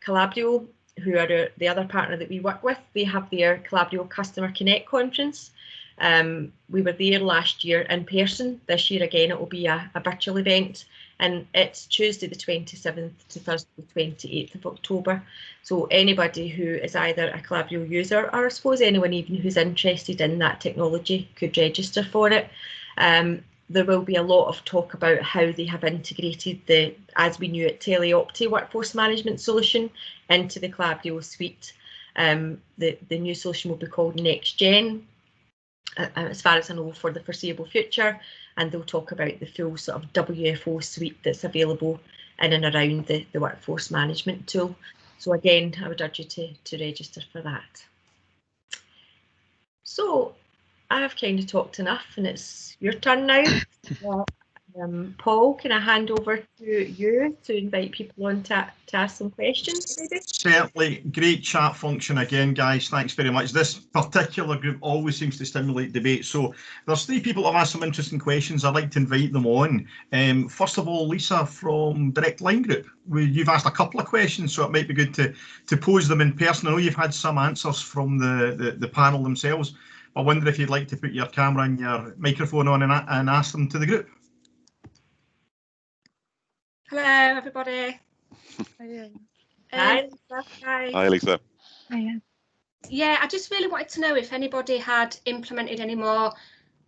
Calabrio, who are the other partner that we work with, they have their Calabrio Customer Connect conference. We were there last year in person. This year again, it will be a virtual event. and it's Tuesday the 27th to Thursday the 28th of October. So anybody who is either a Calabrio user, or I suppose anyone even who's interested in that technology, could register for it. There will be a lot of talk about how they have integrated the, as we knew it, Teleopti workforce management solution into the Calabrio suite. The new solution will be called Next Gen, as far as I know, for the foreseeable future, and they'll talk about the full sort of WFO suite that's available in and around the workforce management tool. So again, I would urge you to register for that. So I've kind of talked enough, and it's your turn now. Paul, can I hand over to you to invite people on to ask some questions, maybe? Certainly. Great chat function again, guys. Thanks very much. This particular group always seems to stimulate debate. So there's 3 people that have asked some interesting questions. I'd like to invite them on. First of all, Lisa from Direct Line Group. You've asked a couple of questions, so it might be good to pose them in person. I know you've had some answers from the panel themselves. I wonder if you'd like to put your camera and your microphone on and ask them to the group. Hello, everybody. Hi, Lisa. Hi, Lisa. Hiya. Yeah, I just really wanted to know if anybody had implemented any more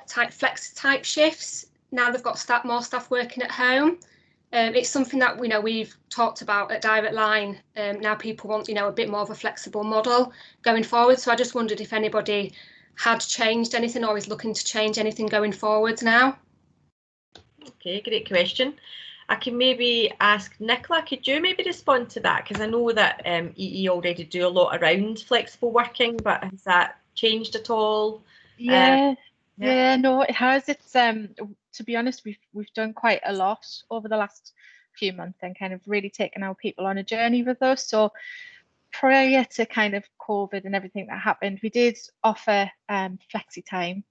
flex type shifts now they've got more staff working at home. It's something that we've talked about at Direct Line. Now people want a bit more of a flexible model going forward. So I just wondered if anybody had changed anything or is looking to change anything going forward now. Okay, great question. I can maybe ask Nicola, could you maybe respond to that? Because I know that EE already do a lot around flexible working, but has that changed at all? Yeah, no, it has. It's to be honest, we've done quite a lot over the last few months and kind of really taken our people on a journey with us. So prior to kind of COVID and everything that happened, we did offer flexi time.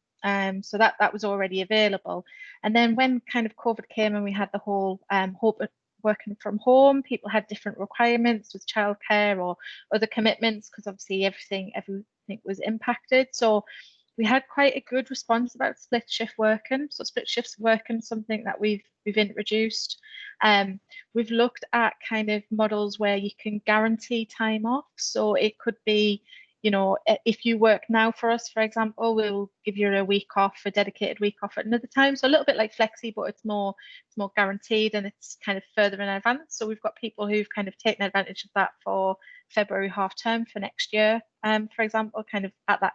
So that was already available. And then when kind of COVID came and we had the whole hope of working from home, people had different requirements with childcare or other commitments, because obviously everything was impacted. So we had quite a good response about split shift working. So split shifts working, something that we've introduced. We've looked at kind of models where you can guarantee time off. So it could be, if you work now for us, for example, we'll give you a week off, a dedicated week off at another time. So a little bit like flexi, but it's more guaranteed and it's kind of further in advance. So we've got people who've kind of taken advantage of that for February half term for next year, for example, kind of at that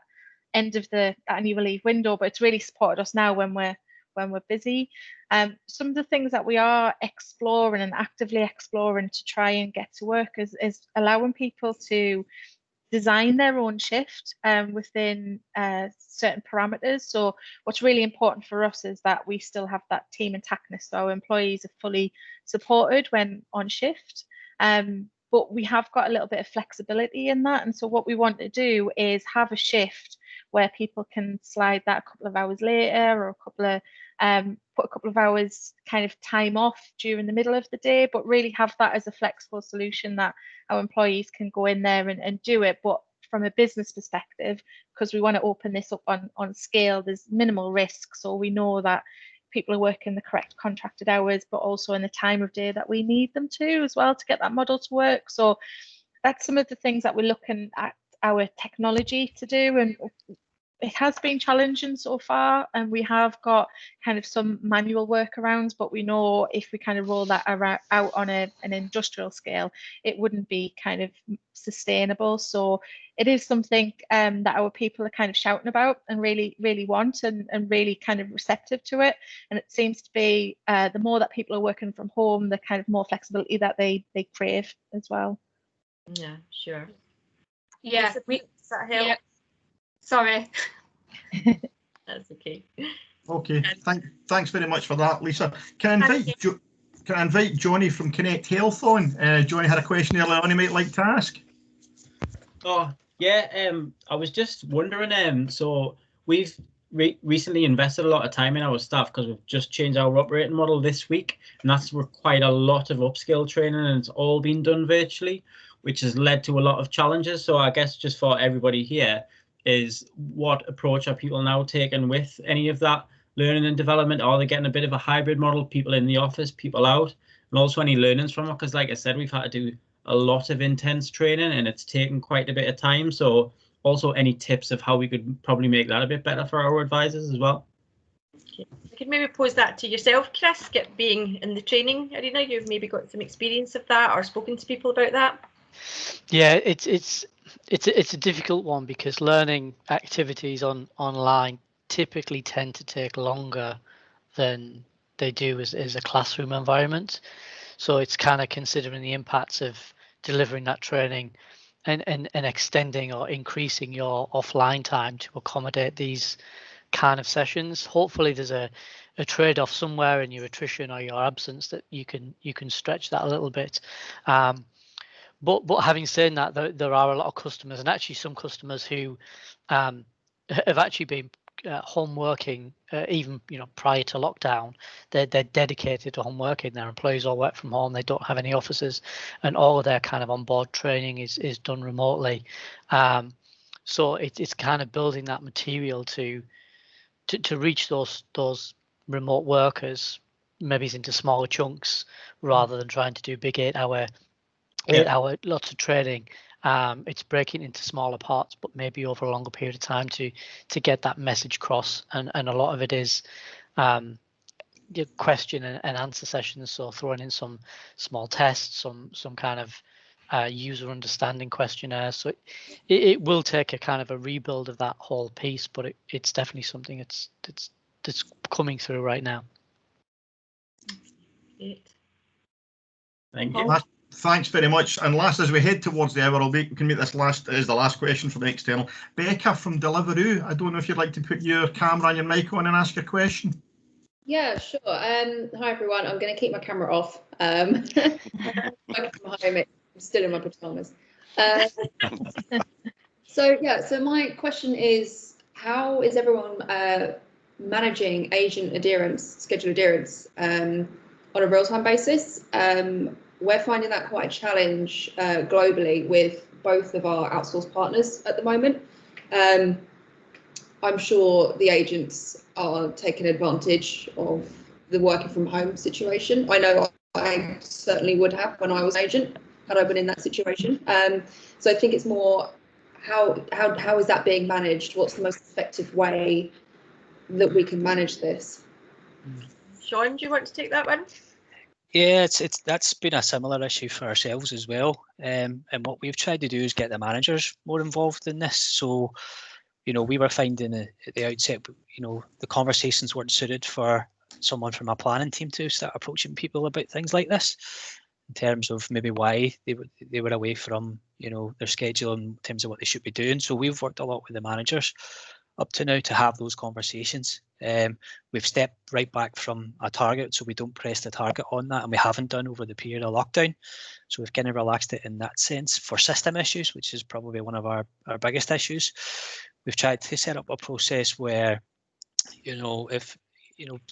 end of the annual leave window. But it's really supported us now when we're busy. Some of the things that we are exploring and actively exploring to try and get to work is allowing people to design their own shift within certain parameters. So what's really important for us is that we still have that team intactness, so our employees are fully supported when on shift. But we have got a little bit of flexibility in that. And so what we want to do is have a shift where people can slide that a couple of hours later, or put a couple of hours kind of time off during the middle of the day, but really have that as a flexible solution that our employees can go in there and do it. But from a business perspective, because we want to open this up on scale, there's minimal risk. So we know that people are working the correct contracted hours, but also in the time of day that we need them to as well to get that model to work. So that's some of the things that we're looking at our technology to do, and it has been challenging so far, and we have got kind of some manual workarounds, but we know if we kind of roll that out on an industrial scale, it wouldn't be kind of sustainable. So it is something that our people are kind of shouting about and really, really want and really kind of receptive to it. And it seems to be the more that people are working from home, the kind of more flexibility that they crave as well. Yeah, sure. Yeah, Does that help? Yeah. Sorry. That's okay. Okay, thanks very much for that, Lisa. Can I invite Johnny from Connect Health on? Johnny had a question earlier on he might like to ask. Oh, yeah, I was just wondering, so we've recently invested a lot of time in our staff because we've just changed our operating model this week, and that's required a lot of upskill training, and it's all been done virtually, which has led to a lot of challenges. So I guess just for everybody here is, what approach are people now taking with any of that? learning and development? Are they getting a bit of a hybrid model, people in the office, people out? And also any learnings from it, because like I said, we've had to do a lot of intense training and it's taken quite a bit of time. So also any tips of how we could probably make that a bit better for our advisors as well? I could maybe pose that to yourself, Chris, being in the training arena. You've maybe got some experience of that or spoken to people about that. Yeah, it's a difficult one because learning activities online typically tend to take longer than they do as a classroom environment. So it's kind of considering the impacts of delivering that training and extending or increasing your offline time to accommodate these kind of sessions. Hopefully there's a trade-off somewhere in your attrition or your absence that you can stretch that a little bit. But having said that, there are a lot of customers, and actually some customers who have actually been home working even prior to lockdown. They're dedicated to home working. Their employees all work from home. They don't have any offices, and all of their kind of onboard training is done remotely. So it's kind of building that material to reach those remote workers, maybe into smaller chunks rather than trying to do big 8 hour lots of training. It's breaking into smaller parts, but maybe over a longer period of time to get that message across. And a lot of it is question and answer sessions. So throwing in some small tests, some kind of user understanding questionnaire. So it will take a kind of a rebuild of that whole piece, but it's definitely something that's coming through right now. Thank you. Thanks very much. And last, as we head towards the hour, we can make this last as the last question from the external. Becca from Deliveroo, I don't know if you'd like to put your camera and your mic on and ask a question. Yeah, sure. Hi everyone. I'm going to keep my camera off. Working from home, I'm still in my pajamas. So my question is, how is everyone managing agent adherence, schedule adherence on a real-time basis? We're finding that quite a challenge globally with both of our outsourced partners at the moment. I'm sure the agents are taking advantage of the working from home situation. I know I certainly would have when I was agent, had I been in that situation. So I think it's more how is that being managed? What's the most effective way that we can manage this? Sean, do you want to take that one? Yeah, that's been a similar issue for ourselves as well. And what we've tried to do is get the managers more involved in this. So, we were finding at the outset, the conversations weren't suited for someone from a planning team to start approaching people about things like this, in terms of maybe why they were away from, their schedule in terms of what they should be doing. So we've worked a lot with the managers up to now to have those conversations. We've stepped right back from a target, so we don't press the target on that, and we haven't done over the period of lockdown. So we've kind of relaxed it in that sense. For system issues, which is probably one of our biggest issues, we've tried to set up a process where, if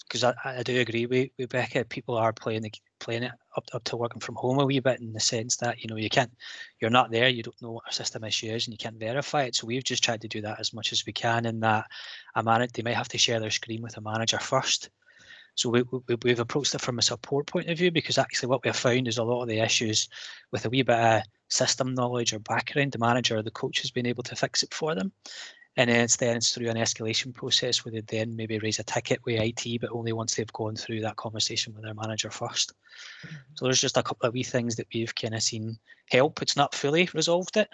because I do agree with Becca, people are playing it up to working from home a wee bit, in the sense that you're not there, you don't know what our system issue is, and you can't verify it. So we've just tried to do that as much as we can, in that they might have to share their screen with a manager first. So we've approached it from a support point of view, because actually what we have found is a lot of the issues with a wee bit of system knowledge or background, the manager or the coach has been able to fix it for them. And then it's through an escalation process where they then maybe raise a ticket with IT, but only once they've gone through that conversation with their manager first. So there's just a couple of wee things that we've kind of seen help. It's not fully resolved it,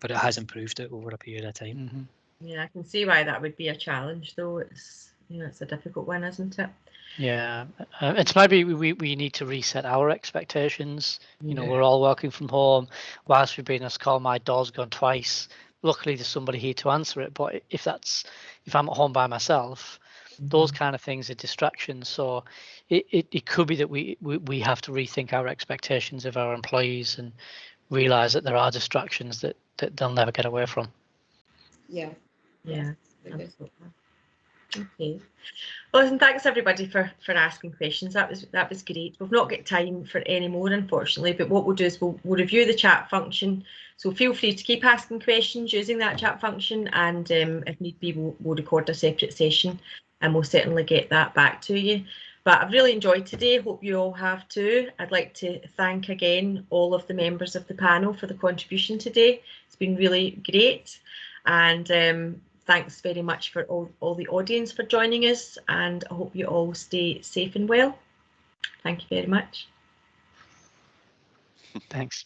but it has improved it over a period of time. Yeah, I can see why that would be a challenge, though. It's it's a difficult one, isn't it? Yeah, it's maybe we need to reset our expectations. We're all working from home. Whilst we've been on this call, my door's gone twice. Luckily, there's somebody here to answer it. But if I'm at home by myself, those kind of things are distractions. So it could be that we have to rethink our expectations of our employees and realise that there are distractions that they'll never get away from. Yeah. Absolutely. Okay. Well, listen, thanks everybody for asking questions. That was great. We've not got time for any more, unfortunately, but what we'll do is we'll review the chat function. So feel free to keep asking questions using that chat function, and if need be, we'll record a separate session and we'll certainly get that back to you. But I've really enjoyed today. Hope you all have too. I'd like to thank again all of the members of the panel for the contribution today. It's been really great. And thanks very much for all the audience for joining us. And I hope you all stay safe and well. Thank you very much. Thanks.